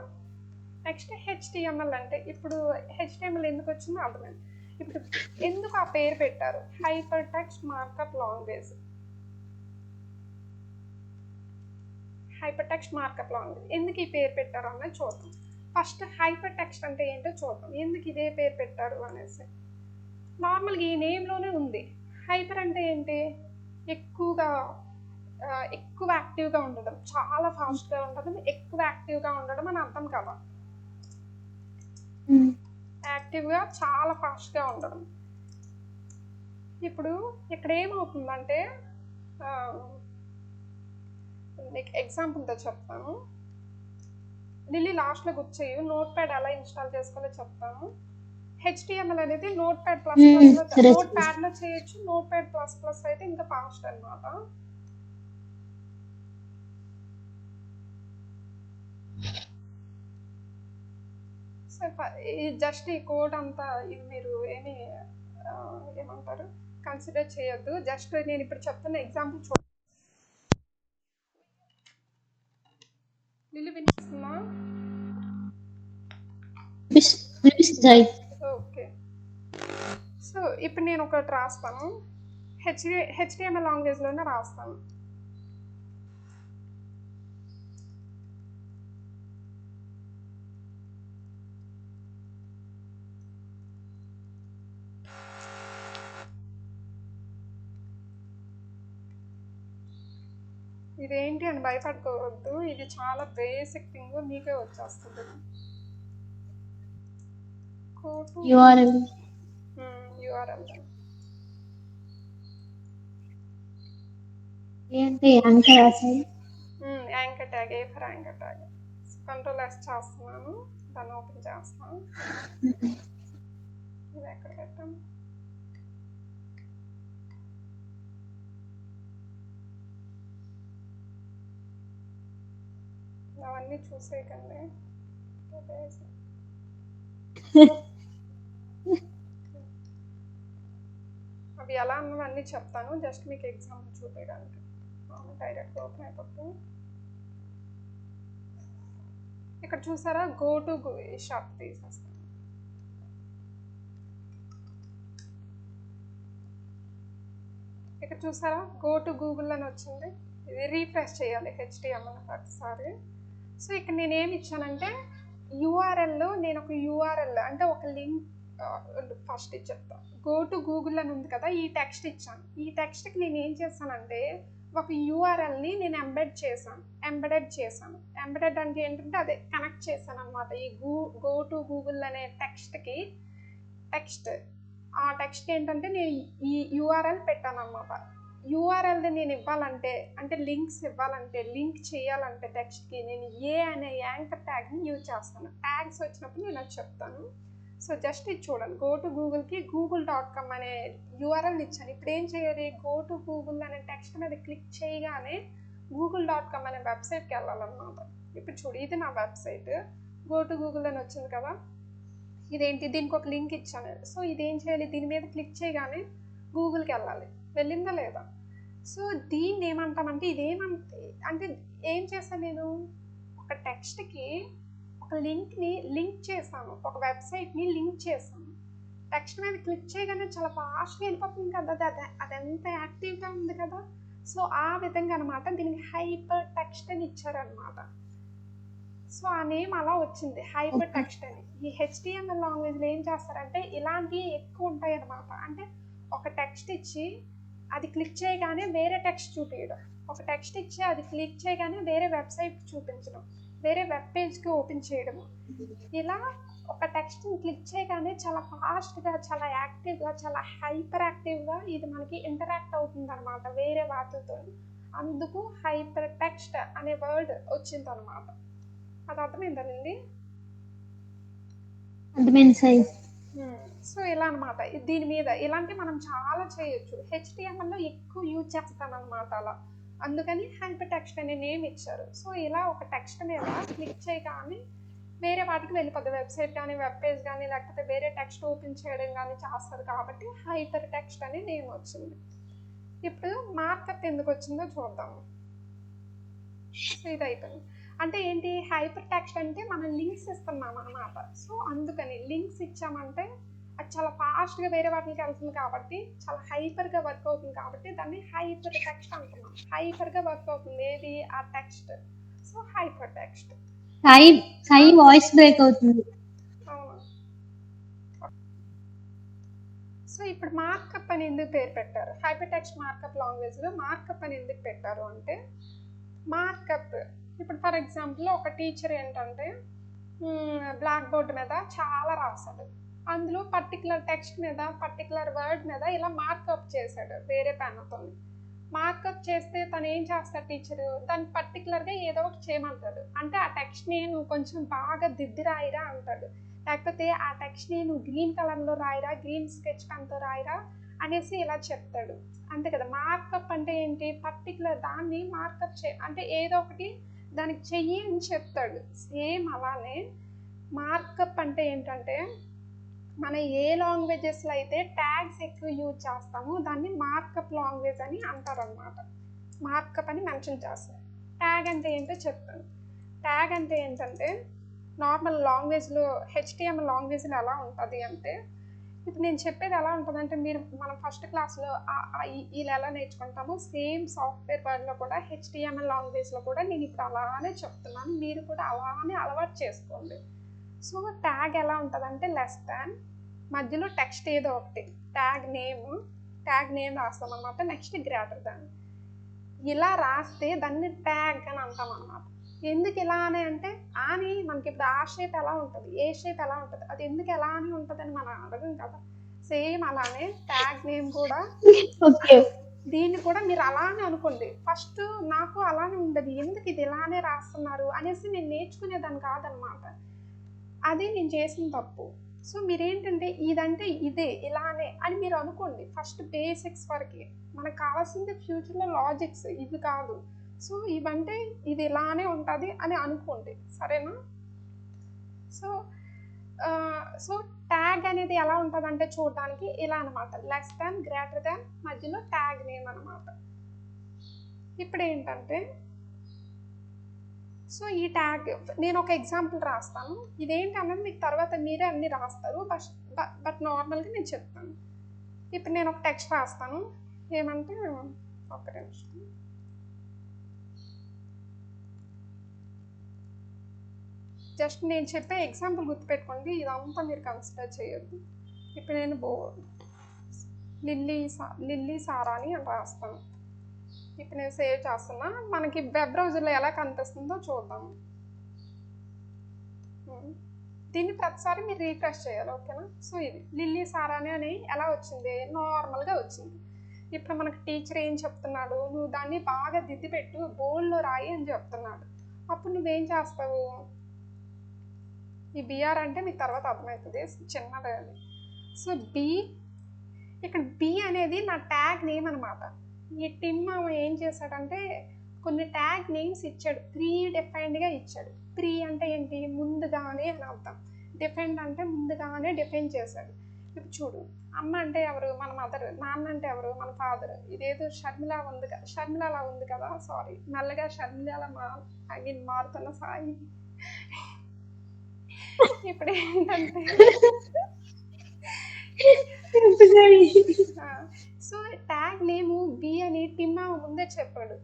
నెక్స్ట్ హెచ్టిఎంఎల్ అంటే, ఇప్పుడు హెచ్టిఎంఎల్ ఎందుకు వచ్చిందో అర్థమైంది. ఇప్పుడు ఎందుకు ఆ పేరు పెట్టారు? Hyper text markup language. Hyper text markup language ఎందుకు ఈ పేరు పెట్టారు అన్నది చూద్దాం. ఫస్ట్ హైపర్ టెక్స్ట్ అంటే ఏంటో చూద్దాం, ఎందుకు ఇదే పేరు పెట్టారు అనేసి. నార్మల్గా ఈ నేమ్లోనే ఉంది హైపర్ అంటే ఏంటి? ఎక్కువగా ఎక్కువ యాక్టివ్గా ఉండడం, చాలా ఫాస్ట్గా ఉండడం, ఎక్కువ యాక్టివ్గా ఉండడం అని అర్థం కదా. యాక్టివ్గా చాలా ఫాస్ట్గా ఉండడం. ఇప్పుడు ఇక్కడ ఏమవుతుందంటే మీకు ఎగ్జాంపుల్తో చెప్తాను. లిల్లీ లాస్ట్లో గుర్చేయు, నోట్ ప్యాడ్ ఎలా ఇన్స్టాల్ చేసుకోవాలో చెప్తాను. హెచ్టిఎంఎల్ అనేది note pad plus plus note ప్యాడ్లో చేయొచ్చు, నోట్ ప్యాడ్ ప్లస్ ప్లస్ అయితే ఇంకా ఫాస్ట్ అనమాట. సో జస్ట్ ఈ కోడ్ అంతా ఇది మీరు ఏమంటారు కన్సిడర్ చేయొద్దు. జస్ట్ నేను ఇప్పుడు చెప్తున్న ఎగ్జాంపుల్ చూడండి. లిల్లీ వినిపిస్తుందా? ఓకే. సో ఇప్పుడు నేను ఒకటి రాస్తాను, హెచ్టిఎంఎల్ లాంగ్వేజ్లోనే రాస్తాను. ఇదేంటి అని భయపడుకోవద్దు, ఇది చాలా బేసిక్ థింగ్, మీకే వచ్చేస్తుంది. URL anchor tag, A for anchor tag. Control yes చేస్తున్నాను, దాన్ని ఓపెన్ చేస్తాను. ఇది ఎక్కడ పెట్టాం? అవన్నీ చూసేయకండి. అవి ఎలా అన్నవన్నీ చెప్తాను, జస్ట్ మీకు ఎగ్జాంపుల్ చూపించడానికి. డైరెక్ట్ ఓపెన్ అయిపోతుంది. ఇక్కడ చూసారా, గో టు షాప్ తీసేస్తాను. ఇక్కడ చూసారా, గో టు గూగుల్ అని వచ్చింది. ఇది రీఫ్రెష్ చేయాలి హెచ్టిఎంఎల్ ఒకసారి. సో ఇక్కడ నేను ఏమి ఇచ్చానంటే యూఆర్ఎల్లో నేను ఒక యూఆర్ఎల్ అంటే ఒక లింక్ ఫస్ట్ చెప్తాను. గో టు గూగుల్ అని ఉంది కదా, ఈ టెక్స్ట్ ఇచ్చాను. ఈ టెక్స్ట్కి నేను ఏం చేశానంటే ఒక యూఆర్ఎల్ని నేను ఎంబెడెడ్ చేశాను. ఎంబెడెడ్ అంటే ఏంటంటే అదే కనెక్ట్ చేశాను అనమాట. ఈ గో టు గూగుల్ అనే టెక్స్ట్ ఆ టెక్స్ట్ ఏంటంటే నేను ఈ యూఆర్ఎల్ పెట్టాను అనమాట. యూఆర్ఎల్ నేను ఇవ్వాలంటే అంటే లింక్స్ ఇవ్వాలంటే లింక్ చేయాలంటే టెక్స్ట్కి నేను ఏ అనే యాంకర్ ట్యాగ్ని యూజ్ చేస్తాను. ట్యాగ్స్ వచ్చినప్పుడు నేను అది చెప్తాను. సో జస్ట్ ఇది చూడండి, గో టు గూగుల్కి google.com అనే యూఆర్ఎల్ ఇచ్చాను. ఇప్పుడు ఏం చేయాలి, గో టు గూగుల్ అనే టెక్స్ట్ మీద క్లిక్ చేయగానే google.com అనే వెబ్సైట్కి వెళ్ళాలన్నమాట. ఇప్పుడు చూడు, ఇది నా వెబ్సైట్, గో టు గూగుల్ అని వచ్చింది కదా. ఇదేంటి, దీనికి ఒక లింక్ ఇచ్చాను. సో ఇదేం చేయాలి, దీని మీద క్లిక్ చేయగానే గూగుల్కి వెళ్ళాలి. వెళ్ళిందా లేదా? సో దీన్ని ఏమంటామంటే అంటే ఏం చేశాను, నేను ఒక టెక్స్ట్కి ఒక లింక్ని లింక్ చేశాను, ఒక వెబ్సైట్ని లింక్ చేశాను. టెక్స్ట్ మీద క్లిక్ చేయగానే చాలా ఫాస్ట్గా వెళ్ళిపోతుంది కదా, అదెంత యాక్టివ్గా ఉంది కదా. సో ఆ విధంగా అనమాట దీనికి హైపర్ టెక్స్ట్ అని ఇచ్చారనమాట. సో ఆ నేమ్ అలా వచ్చింది, హైపర్ టెక్స్ట్ అని. ఈ హెచ్టిఎంఎల్ లాంగ్వేజ్లో ఏం చేస్తారంటే ఇలాంటివి ఎక్కువ ఉంటాయి అనమాట. అంటే ఒక టెక్స్ట్ ఇచ్చి అది క్లిక్ చేయగానే వేరే టెక్స్ట్ చూపించడం, ఒక టెక్స్ట్ ఇచ్చి అది క్లిక్ చేయగానే వేరే వెబ్సైట్ చూపించడం, వేరే వెబ్ పేజ్కి ఓపెన్ చేయడము. ఇలా ఒక టెక్స్ట్ని క్లిక్ చేయగానే చాలా ఫాస్ట్గా, చాలా యాక్టివ్గా, చాలా హైపర్ యాక్టివ్గా ఇది మనకి ఇంటరాక్ట్ అవుతుంది అనమాట వేరే వాటితో. అందుకు హైపర్ టెక్స్ట్ అనే వర్డ్ వచ్చింది అనమాట. అది అర్థమైందండి? సో ఇలా అనమాట. దీని మీద ఇలాంటి మనం చాలా చేయొచ్చు. హెచ్టిఎంఎల్లో ఎక్కువ యూజ్ చేస్తాను అనమాట అలా, అందుకని హైపర్ టెక్స్ట్ అనే నేమ్ ఇచ్చారు. సో ఇలా ఒక టెక్స్ట్ మీద క్లిక్ చేయగానే వేరే వాటికి వెళ్ళిపోద్ది, వెబ్సైట్ కానీ వెబ్ పేజ్ కానీ లేకపోతే వేరే టెక్స్ట్ ఓపెన్ చేయడం కానీ చేస్తారు కాబట్టి హైపర్ టెక్స్ట్ అనే నేమ్ వచ్చింది. ఇప్పుడు మార్కప్ ఎందుకు వచ్చిందో చూద్దాము. సో ఇది అయిపోయింది. అంటే ఏంటి, హైపర్ టెక్స్ట్ అంటే మనం లింక్స్ ఇస్తున్నాం అన్నమాట. సో అందుకని లింక్స్ ఇచ్చామంటే అది చాలా ఫాస్ట్గా వేరే వాటికి వెళ్తుంది కాబట్టి చాలా హైపర్గా వర్క్ అవుతుంది కాబట్టి దాన్ని హైపర్ టెక్స్ట్ అంటున్నాం. హైపర్గా వర్క్ అవుతుంది ఏది, ఆ text. So hyper text. Sai voice break అవుతుంది. అవును. సో ఇప్పుడు మార్కప్ అని ఎందుకు పేరు పెట్టారు? హైపర్ టెక్స్ట్ మార్కప్ లాంగ్వేజ్లో మార్కప్ అని ఎందుకు పెట్టారు అంటే, మార్కప్ ఇప్పుడు ఫర్ ఎగ్జాంపుల్ ఒక టీచర్ ఏంటంటే బ్లాక్ బోర్డ్ మీద చాలా రాశాడు, అందులో పర్టికులర్ టెక్స్ట్ మీద పర్టికులర్ వర్డ్ మీద ఇలా మార్కప్ చేశాడు వేరే పెన్నుతో. మార్కప్ చేస్తే తను ఏం చేస్తాడు టీచరు, దాన్ని పర్టికులర్గా ఏదో ఒకటి చేయమంటాడు. అంటే ఆ టెక్స్ట్ని నువ్వు కొంచెం బాగా దిద్ది రాయిరా అంటాడు, లేకపోతే ఆ టెక్స్ట్ని నువ్వు గ్రీన్ కలర్లో రాయిరా, గ్రీన్ స్కెచ్ పెన్తో రాయిరా అనేసి ఇలా చెప్తాడు. అంతే కదా. మార్కప్ అంటే ఏంటి, పర్టికులర్ దాన్ని మార్కప్ అంటే ఏదో ఒకటి దానికి చెయ్యి అని చెప్తాడు. సేమ్ అలానే మార్కప్ అంటే ఏంటంటే, మన ఏ లాంగ్వేజెస్లో అయితే ట్యాగ్స్ ఎక్కువ యూజ్ చేస్తామో దాన్ని మార్కప్ లాంగ్వేజ్ అని అంటారు అనమాట. మార్కప్ అని మెన్షన్ చేస్తారు. ట్యాగ్ అంటే ఏంటో చెప్తాను. ట్యాగ్ అంటే ఏంటంటే, నార్మల్ లాంగ్వేజ్లో హెచ్టిఎంఎల్ లాంగ్వేజ్లో ఎలా ఉంటుంది అంటే, ఇప్పుడు నేను చెప్పేది ఎలా ఉంటుందంటే, మనం ఫస్ట్ క్లాస్లో ఇలా ఎలా నేర్చుకుంటామో సేమ్ సాఫ్ట్వేర్ వర్డ్లో కూడా హెచ్టిఎంఎల్ లాంగ్వేజ్లో కూడా నేను ఇప్పుడు అలానే చెప్తున్నాను, మీరు కూడా అలానే అలవాటు చేసుకోండి. సో ట్యాగ్ ఎలా ఉంటుందంటే, లెస్ దాన్, మధ్యలో టెక్స్ట్ ఏదో ఒకటి, ట్యాగ్ నేమ్ రాస్తాం అనమాట. Next greater than. ఇలా రాస్తే దాన్ని ట్యాగ్ అని అంటాం అనమాట. ఎందుకు ఇలా అని అంటే, అని మనకి ఇప్పుడు ఆ షేప్ ఎలా ఉంటుంది, ఏ షేప్ ఎలా ఉంటుంది, అది ఎందుకు ఎలా అని ఉంటుంది అని మనం అడగం కదా. సేమ్ అలానే ట్యాగ్ నేమ్ కూడా, దీన్ని కూడా మీరు అలానే అనుకోండి. ఫస్ట్ నాకు అలానే ఉండదు, ఎందుకు ఇది ఇలానే రాస్తున్నారు అనేసి నేను నేర్చుకునేదాన్ని కాదనమాట. అది నేను చేసిన తప్పు. సో మీరేంటంటే, ఇదంటే ఇదే ఇలానే అని మీరు అనుకోండి. ఫస్ట్ బేసిక్స్ వరకు. మనకు కావాల్సింది ఫ్యూచర్లో లాజిక్స్, ఇవి కాదు. సో ఇవంటే ఇది ఇలానే ఉంటుంది అని అనుకోండి, సరేనా? సో ట్యాగ్ అనేది ఎలా ఉంటుందంటే చూడడానికి ఇలా అనమాట, లెస్ దాన్, గ్రేటర్ దాన్, మధ్యలో ట్యాగ్ నేమ్ అనమాట. ఇప్పుడు ఏంటంటే, సో ఈ ట్యాగ్ నేను ఒక ఎగ్జాంపుల్ రాస్తాను, ఇదేంటన్నది మీకు తర్వాత మీరే అన్నీ రాస్తారు, బట్ నార్మల్గా నేను చెప్తాను. ఇప్పుడు నేను ఒక టెక్స్ట్ రాస్తాను, ఏమంటే, ఒక నిమిషం, జస్ట్ నేను చెప్పే ఎగ్జాంపుల్ గుర్తుపెట్టుకోండి, ఇదంతా మీరు కన్సిడర్ చేయొద్దు. ఇప్పుడు నేను లిల్లీ సారాని అని రాస్తాను. ఇప్పుడు నేను సేవ్ చేస్తున్నా, మనకి వెబ్ బ్రౌజర్లో ఎలా కనిపిస్తుందో చూద్దాం. దీన్ని ప్రతిసారి మీరు రీఫ్రెష్ చేయాలి, ఓకేనా? సో ఇది లిల్లీ సారాని అని ఎలా వచ్చింది, నార్మల్గా వచ్చింది. ఇప్పుడు మనకు టీచర్ ఏం చెప్తున్నాడు, నువ్వు దాన్ని బాగా దిద్ది పెట్టు, బోల్డ్లో రాయి అని చెప్తున్నాడు. అప్పుడు నువ్వేం చేస్తావు, ఈ బిఆర్ అంటే మీకు తర్వాత అర్థమవుతుంది, చిన్నది అది. సో ఇక్కడ బి అనేది నా ట్యాగ్ నేమ్ అనమాట. ఈ టిమ్ మామ ఏం చేశాడంటే, కొన్ని ట్యాగ్ నేమ్స్ ఇచ్చాడు, ప్రీ డిఫైన్డ్గా ఇచ్చాడు. ప్రీ అంటే ఏంటి, ముందుగానే అని అర్థం. డిఫైన్డ్ అంటే ముందుగానే డిఫైన్ చేశాడు. ఇప్పుడు చూడు, అమ్మ అంటే ఎవరు, మన మదర్. నాన్న అంటే ఎవరు, మన ఫాదర్. ఇదేదో షర్మిలలా ఉంది కదా, సారీ, మెల్లగా షర్మిలలా మారుతున్న సాయి. ఇప్పుడు ఏంటంటే, సో ట్యాగ్ నేమ్ బి అని టిమ్మా ముందే చెప్పాడు.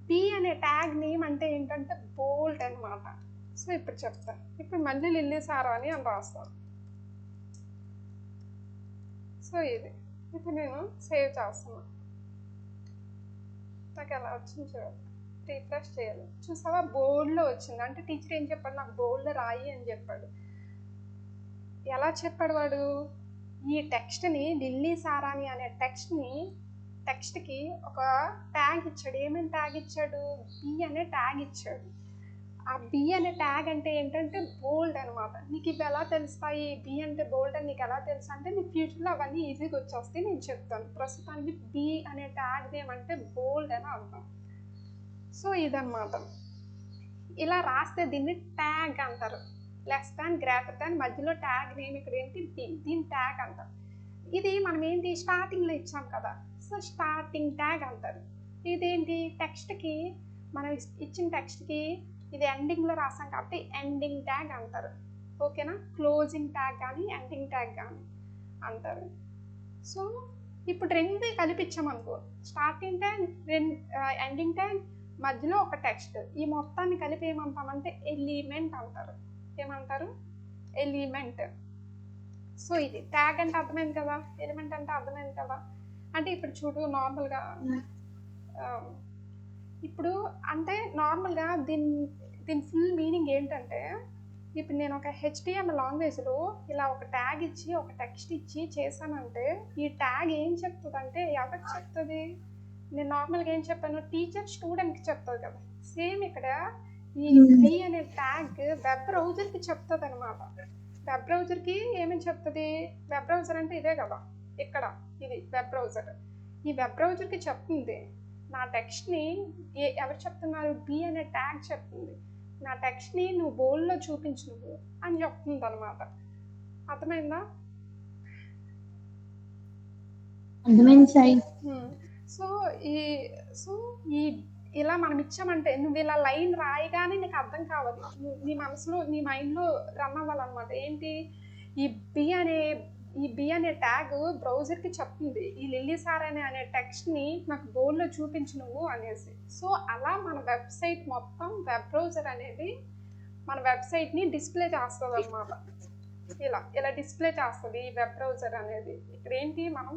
బి అనే ట్యాగ్ నేమ్ అంటే ఏంటంటే బోల్డ్ అనమాట. సో ఇప్పుడు చెప్తాను. ఇప్పుడు మళ్ళీ లిల్లీ సారాని అని రాస్తాను. సో ఇది ఇప్పుడు నేను సేవ్ చేస్తున్నాను. నాకు ఎలా వచ్చింది చూడాలి, రీఫ్రెష్ చేయాలి. చూసావా, బోల్డ్లో వచ్చింది. అంటే టీచర్ ఏం చెప్పాడు, నాకు బోల్డ్లో రాయి అని చెప్పాడు. ఎలా చెప్పాడు వాడు, ఈ టెక్స్ట్ని, లిల్లీ సారాని అనే టెక్స్ట్కి ఒక ట్యాగ్ ఇచ్చాడు. ఏమేమి ట్యాగ్ ఇచ్చాడు, బి అనే ట్యాగ్ ఇచ్చాడు. ఆ బి అనే ట్యాగ్ అంటే ఏంటంటే బోల్డ్ అనమాట. నీకు ఇవి ఎలా తెలుస్తాయి, బి అంటే బోల్డ్ అని నీకు ఎలా తెలుసు అంటే, నీ ఫ్యూచర్లో అవన్నీ ఈజీగా వచ్చేస్తాయి, నేను చెప్తాను. ప్రస్తుతానికి బి అనే ట్యాగ్ ఏమంటే బోల్డ్ అని అర్థం. సో ఇదన్నమాట. ఇలా రాస్తే దీన్ని ట్యాగ్ అంటారు. లెస్ దాన్, గ్రేటర్ దాన్, మధ్యలో ట్యాగ్ నేమ్ ఇక్కడ ఏంటి బి, దీని ట్యాగ్ అంటారు. ఇది మనం ఏంటి స్టార్టింగ్లో ఇచ్చాం కదా, సో స్టార్టింగ్ ట్యాగ్ అంటారు. ఇదేంటి, టెక్స్ట్కి, మనం ఇచ్చిన టెక్స్ట్కి ఇది ఎండింగ్లో రాసాం కాబట్టి ఎండింగ్ ట్యాగ్ అంటారు, ఓకేనా? క్లోజింగ్ ట్యాగ్ కానీ ఎండింగ్ ట్యాగ్ కానీ అంటారు. సో ఇప్పుడు రెండు కలిపించామనుకో, స్టార్టింగ్ ట్యాగ్, ఎండింగ్ ట్యాగ్, మధ్యలో ఒక టెక్స్ట్, ఈ మొత్తాన్ని కలిపి ఏమంటామంటే ఎలిమెంట్ అంటారు. ఏమంటారు, ఎలిమెంట్. సో ఇది ట్యాగ్ అంటే అర్థమైంది కదా, ఎలిమెంట్ అంటే అర్థమైంది కదా. అంటే ఇప్పుడు చూడు నార్మల్గా ఇప్పుడు అంటే నార్మల్గా దీని ఫుల్ మీనింగ్ ఏంటంటే, ఇప్పుడు నేను ఒక హెచ్టిఎంఎల్ లాంగ్వేజ్లో ఇలా ఒక ట్యాగ్ ఇచ్చి ఒక టెక్స్ట్ ఇచ్చి చేశానంటే ఈ ట్యాగ్ ఏం చెప్తుందంటే ఎవరికి చెప్తుంది? నేను నార్మల్గా ఏం చెప్పాను, టీచర్ స్టూడెంట్కి చెప్తుంది కదా. సేమ్ ఇక్కడ ఈ బి అనే ట్యాగ్ వెబ్ బ్రౌజర్కి చెప్తుంది అనమాట. వెబ్ బ్రౌజర్కి ఏమని చెప్తుంది? వెబ్ బ్రౌజర్ అంటే ఇదే కదా, ఇక్కడ ఇది వెబ్ బ్రౌజర్. ఈ వెబ్ బ్రౌజర్కి చెప్తుంది నా టెక్స్ట్ని ఎవరు చెప్తున్నారు? బి అనే ట్యాగ్ చెప్తుంది నా టెక్స్ట్ని నువ్వు బోల్డ్లో చూపించు నువ్వు అని చెప్తుంది అనమాట. అర్థమైందా? సో ఈ ఇలా మనం ఇచ్చామంటే నువ్వు ఇలా లైన్ రాయగానే నీకు అర్థం కావాలి, నీ మనసులో నీ మైండ్లో రన్ అవ్వాలన్నమాట. ఏంటి? ఈ బి అనే ట్యాగ్ బ్రౌజర్కి చెప్తుంది ఈ లిల్లీ సార్ అనే టెక్స్ట్ని నాకు బోర్డ్లో చూపించు నువ్వు అనేసి. సో అలా మన వెబ్సైట్ మొత్తం వెబ్ బ్రౌజర్ అనేది మన వెబ్సైట్ని డిస్ప్లే చేస్తుంది అనమాట. ఇలా డిస్ప్లే చేస్తుంది ఈ వెబ్ బ్రౌజర్ అనేది. ఇక్కడ ఏంటి, మనం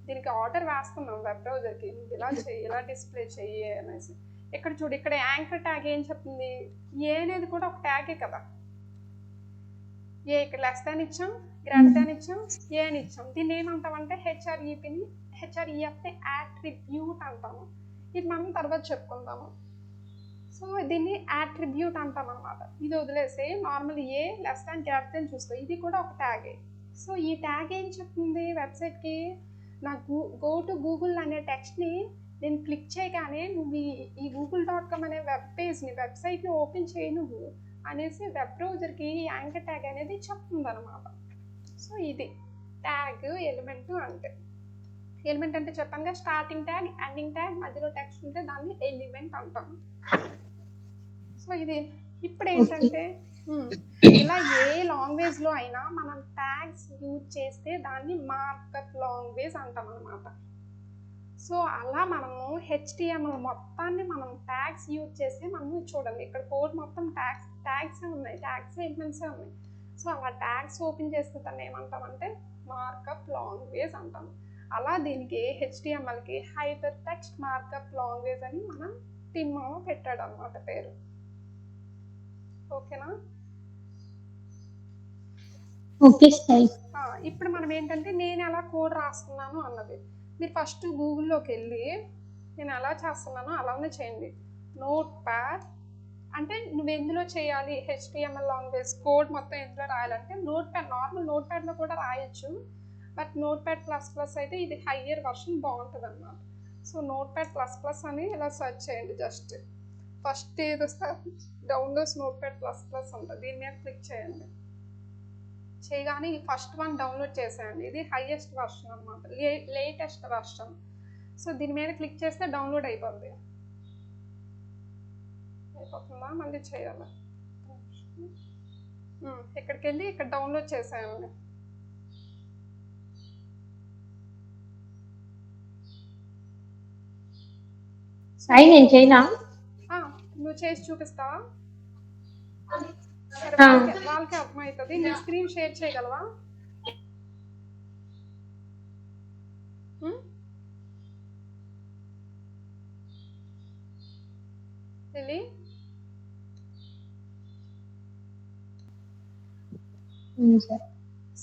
దీనికి ఆర్డర్ వేస్తున్నాం వెబ్ బ్రౌజర్కి, ఇలా చెయ్యి, ఇలా డిస్ప్లే చెయ్యి అనేసి. ఇక్కడ చూడు, ఇక్కడ యాంకర్ ట్యాగ్ ఏం చెప్తుంది? ఏ అనేది కూడా ఒక ట్యాగే కదా. ఏ ఇక్కడ లెస్ దాన్ ఇచ్చాం, గ్రేటర్ దాన్ ఇచ్చాం, ఏ అని ఇచ్చాం. దీన్ని ఏమంటామంటే హెచ్ఆర్ఈపిని యాట్రిబ్యూట్ అంటాము. ఇది మనం తర్వాత చెప్పుకుందాము. సో దీన్ని యాట్రిబ్యూట్ అంటాం అనమాట. ఇది వదిలేసి నార్మల్ ఏ లెస్ దాన్ గ్రేటర్ దాన్ చూసుకో, ఇది కూడా ఒక ట్యాగే. సో ఈ ట్యాగ్ ఏం చెప్తుంది వెబ్సైట్కి? నాకు గో టు గూగుల్ అనే టెక్స్ట్ని నేను క్లిక్ చేయగానే నువ్వు ఈ google.com అనే వెబ్ పేజ్ని వెబ్సైట్ని ఓపెన్ చేయి నువ్వు అనేసి వెబ్ బ్రౌజర్కి యాంకర్ ట్యాగ్ అనేది చెప్తుంది అనమాట. సో ఇది ట్యాగ్ ఎలిమెంట్ అంటే. ఎలిమెంట్ అంటే చెప్పాను కదా, స్టార్టింగ్ ట్యాగ్, ఎండింగ్ ట్యాగ్, మధ్యలో టెక్స్ట్ ఉంటే దాన్ని ఎలిమెంట్ అంటాం. సో ఇది ఇప్పుడు ఏంటంటే ఇలా ఏ లాంగ్వేజ్లో అయినా మనం ట్యాగ్స్ యూజ్ చేస్తే దాన్ని మార్కప్ లాంగ్వేజ్ అంటాం అనమాట. సో అలా మనము హెచ్టిఎంఎల్ మొత్తాన్ని మనం ట్యాగ్స్ యూజ్ చేస్తే మనము చూడండి ఇక్కడ కోడ్ మొత్తం ట్యాగ్సే ఉన్నాయి, ట్యాగ్స్ ఎలిమెంట్సే ఉన్నాయి. సో అలా ట్యాగ్స్ ఓపెన్ చేస్తే దాన్ని ఏమంటామంటే మార్కప్ లాంగ్వేజ్ అంటాము. అలా దీనికి హెచ్టిఎంఎల్కి హైపర్ టెక్స్ట్ మార్కప్ లాంగ్వేజ్ అని మనం టిమ్ మామ పెట్టాడు అనమాట పేరు. ఓకేనా? Okay sir. ఇప్పుడు మనం ఏంటంటే నేను ఎలా కోడ్ రాస్తున్నాను అన్నది మీరు ఫస్ట్ గూగుల్లోకి వెళ్ళి నేను ఎలా చేస్తున్నానో అలానే చేయండి. నోట్ ప్యాడ్ అంటే నువ్వు ఎందులో చేయాలి హెచ్టిఎంఎల్ లాంగ్వేజ్ కోడ్ మొత్తం ఎందులో రాయాలంటే నోట్ ప్యాడ్, నార్మల్ నోట్ ప్యాడ్లో కూడా రాయొచ్చు. బట్ నోట్ ప్యాడ్ ++ అయితే ఇది హయ్యర్ వర్షన్ బాగుంటుంది అన్నమాట. సో నోట్ ప్యాడ్ ++ అని ఇలా సెర్చ్ చేయండి. జస్ట్ ఫస్ట్ ఏది వస్తే డౌన్లోడ్స్ నోట్ ప్యాడ్ ++ ఉంటుంది, దీని మీద క్లిక్ చేయండి. చేయగానే ఈ ఫస్ట్ వన్ డౌన్లోడ్ చేసేయండి. ఇది హైయెస్ట్ వర్షన్ అనమాట, లేటెస్ట్ వర్షన్. సో దీని మీద క్లిక్ చేస్తే డౌన్లోడ్ అయిపోద్ది. అయిపోతుందా? మళ్ళీ చేయాలి. ఇక్కడికి వెళ్ళి ఇక్కడ డౌన్లోడ్ చేసేయండి. సాయి నేను చేయనా? నువ్వు చేసి చూపిస్తావా? సరే, వాళ్ళకి అర్థమవుతుంది. నీ స్క్రీన్ షేర్ చేయగలవా? లిల్లీ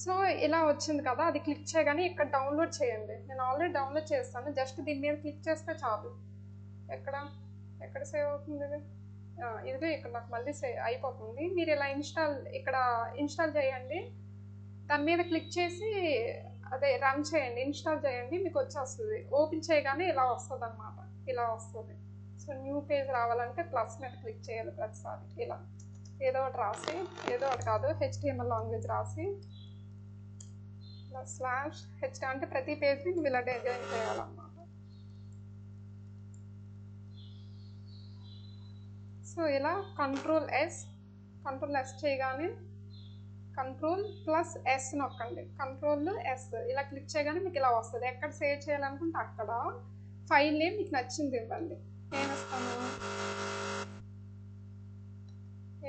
సో ఇలా వచ్చింది కదా, అది క్లిక్ చేయగానే ఇక్కడ డౌన్లోడ్ చేయండి. నేను ఆల్రెడీ డౌన్లోడ్ చేస్తాను, జస్ట్ దీని మీద క్లిక్ చేస్తే చాలు. ఎక్కడ సేవ్ అవుతుంది ఇది? ఇదిగో ఇక్కడ నాకు మళ్ళీ సేవ్ అయిపోతుంది. మీరు ఇలా ఇక్కడ ఇన్స్టాల్ చేయండి. దాని మీద క్లిక్ చేసి అదే రన్ చేయండి, ఇన్స్టాల్ చేయండి, మీకు వచ్చేస్తుంది. ఓపెన్ చేయగానే ఇలా వస్తుంది అనమాట, ఇలా వస్తుంది. సో న్యూ పేజ్ రావాలంటే ప్లస్ మీద క్లిక్ చేయాలి ప్రతిసారి. ఇలా ఏదో ఒకటి రాసి, ఏదో ఒకటి కాదు హెచ్టిఎంఎల్ లాంగ్వేజ్ రాసి ఇలా /h అంటే ప్రతి పేజ్ని నువ్వు ఇలా డిజైన్ చేయాలన్నమాట. సో ఇలా కంట్రోల్ ఎస్ చేయగానే Ctrl+S నొక్కండి. Ctrl+S ఇలా క్లిక్ చేయగానే మీకు ఇలా వస్తుంది. ఎక్కడ సేవ్ చేయాలనుకుంటే అక్కడ ఫైల్ నేమ్ మీకు నచ్చింది ఇవ్వండి.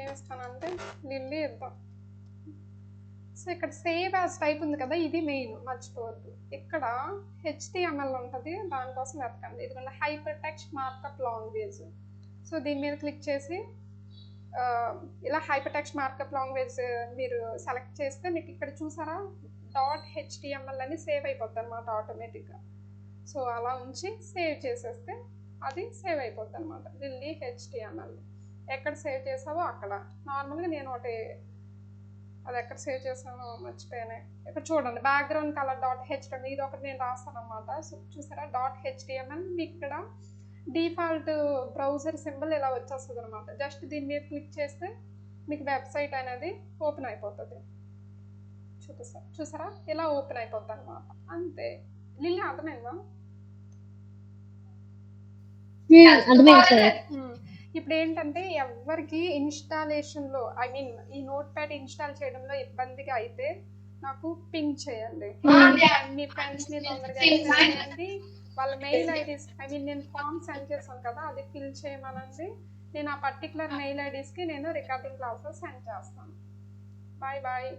ఏమిస్తానంటే లిల్లీ ఇద్దాం. సో ఇక్కడ సేవ్ యాజ్ టైప్ ఉంది కదా, ఇది మెయిన్ మర్చిపోవద్దు. ఇక్కడ హెచ్టిఎంఎల్ ఉంటుంది, దానికోసం వెతకండి. ఇదిగోండి hyper text markup language. So దీని మీద క్లిక్ చేసి ఇలా హైపర్ టెక్స్ట్ మార్కప్ లాంగ్వేజ్ మీరు సెలెక్ట్ చేస్తే మీకు ఇక్కడ చూసారా .html అని సేవ్ అయిపోద్ది అనమాట ఆటోమేటిక్గా. సో అలా ఉంచి సేవ్ చేసేస్తే అది సేవ్ అయిపోద్ది అనమాట. లిల్లీ HTML ఎక్కడ సేవ్ చేసావో అక్కడ. నార్మల్గా నేను ఒకటి అది ఎక్కడ సేవ్ చేసానో మర్చిపోయాను. ఇక్కడ చూడండి బ్యాక్గ్రౌండ్ కలర్ .html ఇది ఒకటి నేను రాస్తాను అనమాట. సో చూసారా .html మీకు ఇక్కడ డిఫాల్ట్ బ్రౌజర్ సింబల్ ఇలా వచ్చేస్తుంది అనమాట. జస్ట్ దీని మీద క్లిక్ చేస్తే మీకు వెబ్సైట్ అనేది ఓపెన్ అయిపోతుంది. చూసారా ఇలా ఓపెన్ అయిపోద్ది అనమాట. అంతే. లిల్లీ అర్థమైందా? ఇప్పుడు ఏంటంటే ఎవరికి ఇన్స్టాలేషన్లో ఐ మీన్ ఈ నోట్ ప్యాడ్ ఇన్స్టాల్ చేయడంలో ఇబ్బందిగా అయితే నాకు పింగ్ చేయండి. మీ ఫ్రెండ్స్ని తొందరగా చేయండి. వాళ్ళ మెయిల్ ఐడీస్ ఐ మీన్ నేను ఫామ్ సెండ్ చేస్తాను కదా, అది ఫిల్ చేయమనండి. నేను ఆ పర్టికులర్ మెయిల్ ఐడీస్కి నేను రికార్డింగ్ క్లాసెస్ సెండ్ చేస్తాను. Bye bye.